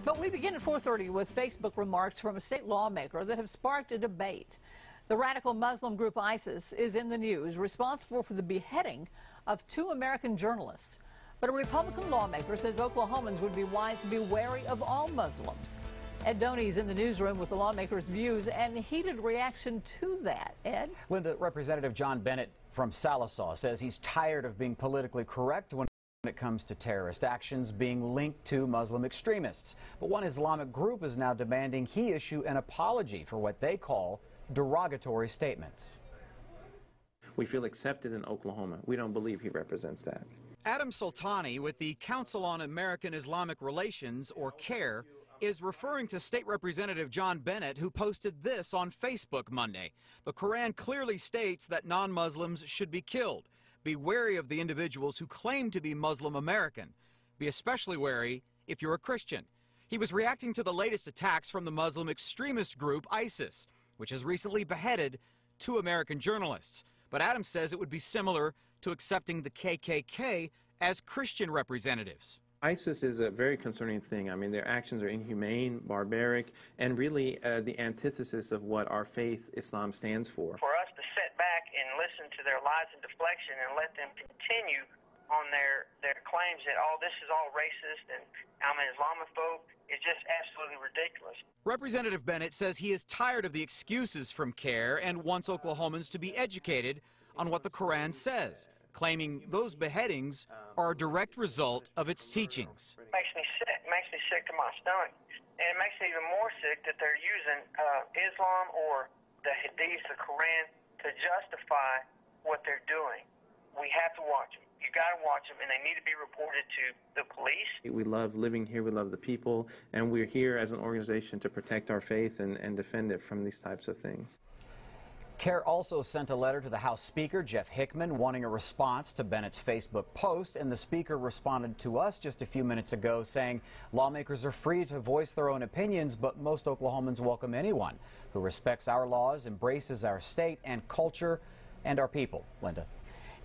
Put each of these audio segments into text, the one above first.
But we begin at 4:30 with Facebook remarks from a state lawmaker that have sparked a debate. The radical Muslim group ISIS is in the news, responsible for the beheading of 2 American journalists. But a Republican lawmaker says Oklahomans would be wise to be wary of all Muslims. Ed Doney's in the newsroom with the lawmaker's views and heated reaction to that. Ed? Linda, Representative John Bennett from Sallisaw says he's tired of being politically correct when it comes to terrorist actions being linked to Muslim extremists. But one Islamic group is now demanding he issue an apology for what they call derogatory statements. We feel accepted in Oklahoma. We don't believe he represents that. Adam Soltani with the Council on American Islamic Relations, or CARE, is referring to State Representative John Bennett, who posted this on Facebook Monday. The Quran clearly states that non-Muslims should be killed. Be wary of the individuals who claim to be Muslim American. Be especially wary if you're a Christian. He was reacting to the latest attacks from the Muslim extremist group ISIS, which has recently beheaded 2 American journalists. But Adams says it would be similar to accepting the KKK as Christian representatives. ISIS is a very concerning thing. I mean, their actions are inhumane, barbaric, and really the antithesis of what our faith, Islam, stands for. For us to sit back and listen to their lies and deflection and let them continue on their claims that, oh, this is all racist and I'm an Islamophobe, is just absolutely ridiculous. Representative Bennett says he is tired of the excuses from CARE and wants Oklahomans to be educated on what the Quran says, claiming those beheadings are a direct result of its teachings. It makes me sick to my stomach. And it makes me even more sick that they're using Islam or the Hadith, the Quran, to justify what they're doing. We have to watch them. You got to watch them, and they need to be reported to the police. We love living here. We love the people, and we're here as an organization to protect our faith and defend it from these types of things. CARE also sent a letter to the House Speaker, Jeff Hickman, wanting a response to Bennett's Facebook post, and the Speaker responded to us just a few minutes ago saying lawmakers are free to voice their own opinions, but most Oklahomans welcome anyone who respects our laws, embraces our state and culture and our people. Linda.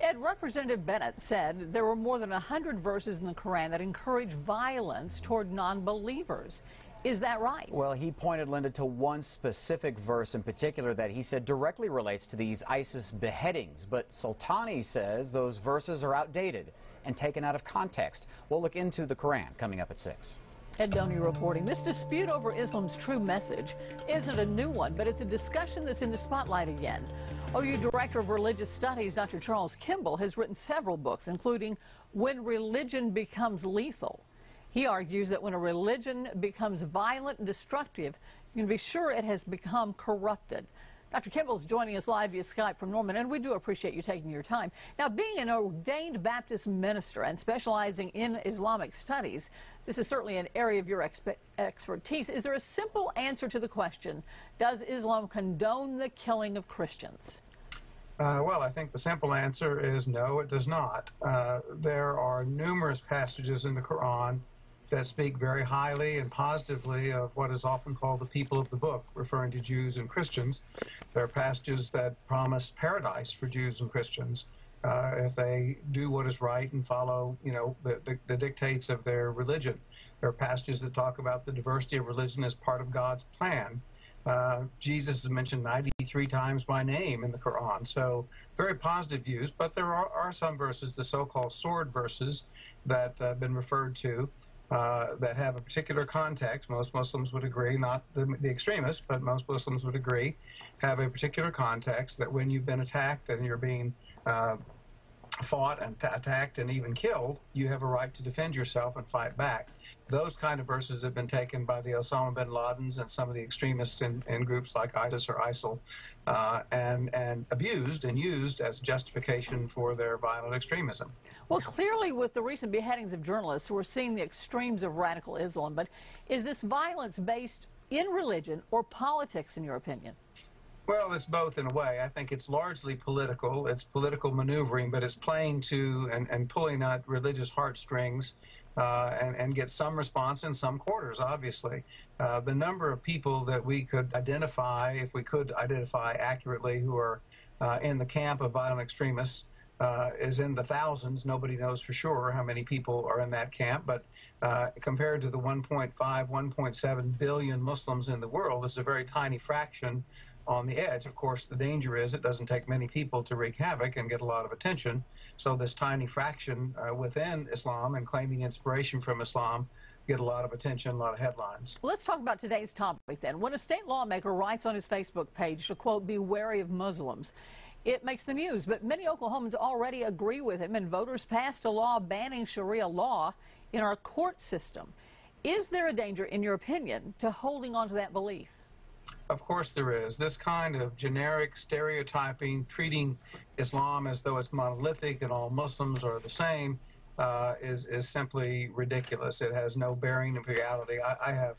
Ed, Representative Bennett said there were more than 100 verses in the Quran that encourage violence toward non-believers. Is that right? Well, he pointed, Linda, to one specific verse in particular that he said directly relates to these ISIS beheadings. But Soltani says those verses are outdated and taken out of context. We'll look into the Quran coming up at 6. Ed Doney reporting. This dispute over Islam's true message isn't a new one, but it's a discussion that's in the spotlight again. OU Director of Religious Studies, Dr. Charles Kimball, has written several books, including When Religion Becomes Lethal. He argues that when a religion becomes violent and destructive, you can be sure it has become corrupted. Dr. Kimball is joining us live via Skype from Norman, and we do appreciate you taking your time. Now, being an ordained Baptist minister and specializing in Islamic studies, this is certainly an area of your expertise. Is there a simple answer to the question, does Islam condone the killing of Christians? Well, I think the simple answer is no, it does not. There are numerous passages in the Quran that speak very highly and positively of what is often called the people of the book, referring to Jews and Christians. There are passages that promise paradise for Jews and Christians if they do what is right and follow, the dictates of their religion. There are passages that talk about the diversity of religion as part of God's plan. Jesus is mentioned 93 times by name in the Quran, so very positive views, but there are some verses, the so-called sword verses, that have been referred to, that have a particular context. Most Muslims would agree, not the extremists, but most Muslims would agree, have a particular context that when you've been attacked and you're being fought and attacked and even killed, you have a right to defend yourself and fight back. Those kind of verses have been taken by the Osama bin Ladens and some of the extremists in groups like ISIS or ISIL and abused and used as justification for their violent extremism. Well, clearly with the recent beheadings of journalists, we're seeing the extremes of radical Islam, but is this violence based in religion or politics, in your opinion? Well, it's both in a way. I think it's largely political. It's political maneuvering, but it's playing to and pulling at religious heartstrings and get some response in some quarters, obviously. The number of people that we could identify, if we could identify accurately, who are in the camp of violent extremists is in the thousands. Nobody knows for sure how many people are in that camp, but compared to the 1.5, 1.7 billion Muslims in the world, this is a very tiny fraction on the edge. Of course, the danger is it doesn't take many people to wreak havoc and get a lot of attention. So this tiny fraction within Islam and claiming inspiration from Islam get a lot of attention, a lot of headlines. Let's talk about today's topic then. When a state lawmaker writes on his Facebook page to, quote, be wary of Muslims, it makes the news, but many Oklahomans already agree with him, and voters passed a law banning Sharia law in our court system. Is there a danger, in your opinion, to holding on to that belief? Of course there is. This kind of generic stereotyping, treating Islam as though it's monolithic and all Muslims are the same, is simply ridiculous. It has no bearing in reality. I have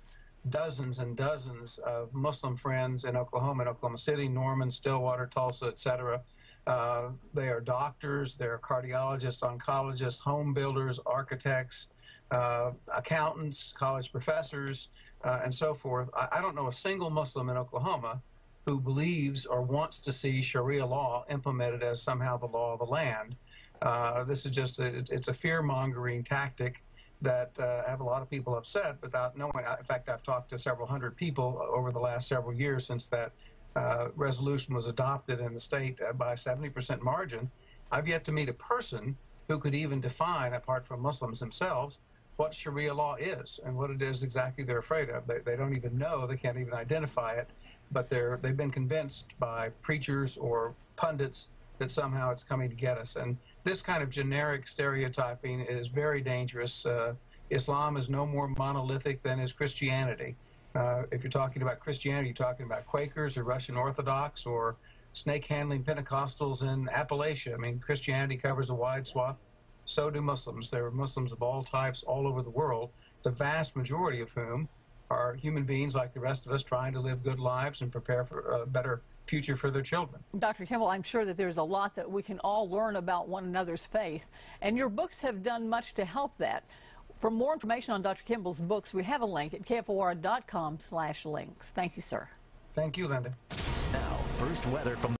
dozens and dozens of Muslim friends in Oklahoma, in Oklahoma City, Norman, Stillwater, Tulsa, etc. They are doctors, they're cardiologists, oncologists, home builders, architects, accountants, college professors, and so forth. I don't know a single Muslim in Oklahoma who believes or wants to see Sharia law implemented as somehow the law of the land. This is just it's a fear-mongering tactic that have a lot of people upset without knowing. In fact, I've talked to several hundred people over the last several years since that resolution was adopted in the state by a 70% margin. I've yet to meet a person who could even define, apart from Muslims themselves, what Sharia law is and what it is exactly they're afraid of. They don't even know, they can't even identify it, but they've been convinced by preachers or pundits that somehow it's coming to get us. And this kind of generic stereotyping is very dangerous. Islam is no more monolithic than is Christianity. If you're talking about Christianity, you're talking about Quakers or Russian Orthodox or snake-handling Pentecostals in Appalachia. I mean, Christianity covers a wide swath. So do Muslims. There are Muslims of all types all over the world, the vast majority of whom are human beings like the rest of us trying to live good lives and prepare for a better future for their children. Dr. Kimball, I'm sure that there's a lot that we can all learn about one another's faith, and your books have done much to help that. For more information on Dr. Kimball's books, we have a link at KFOR.com/links. Thank you, sir. Thank you, Linda. Now, first weather from